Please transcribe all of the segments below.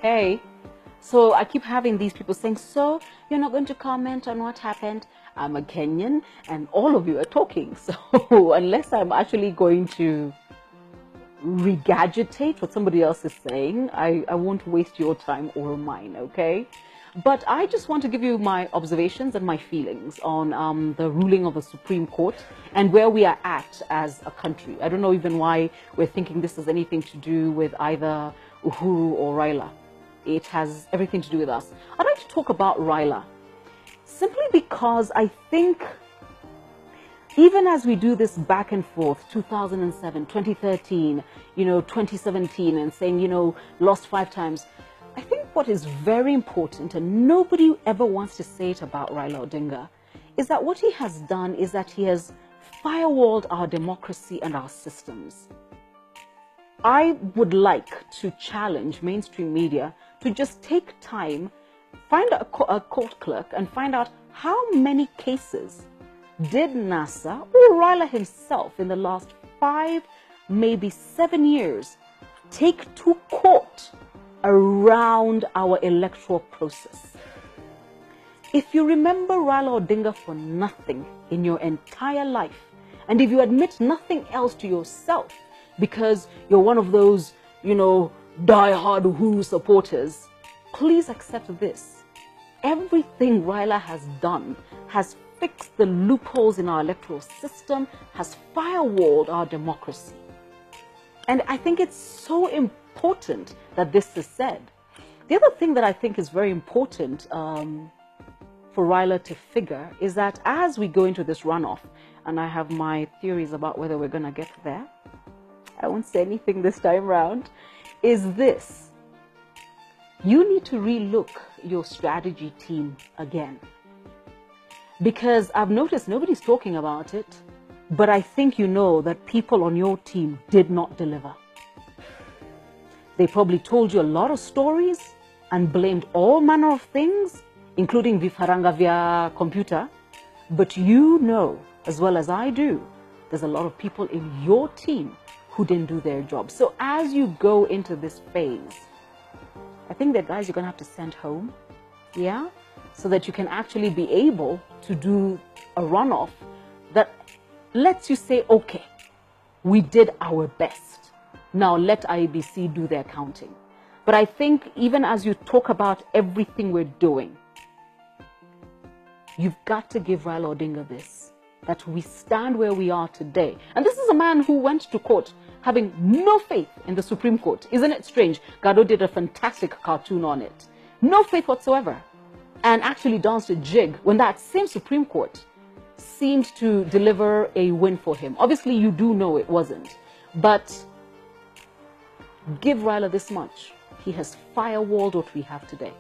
okay? So I keep having these people saying, so you're not going to comment on what happened? I'm a Kenyan and all of you are talking. So unless I'm actually going to regurgitate what somebody else is saying, I won't waste your time or mine, okay? But I just want to give you my observations and my feelings on the ruling of the Supreme Court and where we are at as a country. I don't know even why we're thinking this has anything to do with either Uhuru or Raila. It has everything to do with us. I'd like to talk about Raila simply because I think even as we do this back and forth, 2007, 2013, 2017, and saying, lost 5 times, I think what is very important, and nobody ever wants to say it about Raila Odinga, is that what he has done is that he has firewalled our democracy and our systems. I would like to challenge mainstream media to just take time, find a court clerk and find out how many cases did NASA or Raila himself in the last 5, maybe 7 years take to court around our electoral process. If you remember Raila Odinga for nothing in your entire life, and if you admit nothing else to yourself because you're one of those, die-hard Uhuru supporters, please accept this. Everything Raila has done has fixed the loopholes in our electoral system, has firewalled our democracy. And I think it's so important that this is said. The other thing that I think is very important for Raila to figure is that as we go into this runoff, and I have my theories about whether we're going to get there, I won't say anything this time around, is this. You need to relook your strategy team again. Because I've noticed nobody's talking about it, but I think you know that people on your team did not deliver. They probably told you a lot of stories and blamed all manner of things, including vifaranga via computer. But you know, as well as I do, there's a lot of people in your team who didn't do their job. So as you go into this phase, I think that guys you're going to have to send home, yeah? So that you can actually be able to do a runoff that lets you say, okay, we did our best. Now let IEBC do their counting. But I think even as you talk about everything we're doing, you've got to give Raila Odinga this, that we stand where we are today. And this is a man who went to court having no faith in the Supreme Court. Isn't it strange? Gado did a fantastic cartoon on it. No faith whatsoever. And actually danced a jig when that same Supreme Court seemed to deliver a win for him. Obviously, you do know it wasn't. But give Raila this much. He has firewalled what we have today.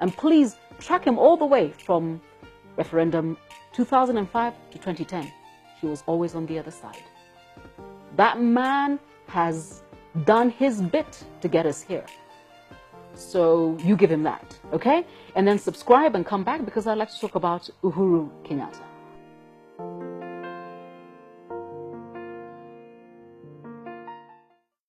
And please track him all the way from referendum 2005 to 2010. He was always on the other side. That man has done his bit to get us here. So you give him that, okay? And then subscribe and come back because I'd like to talk about Uhuru Kenyatta.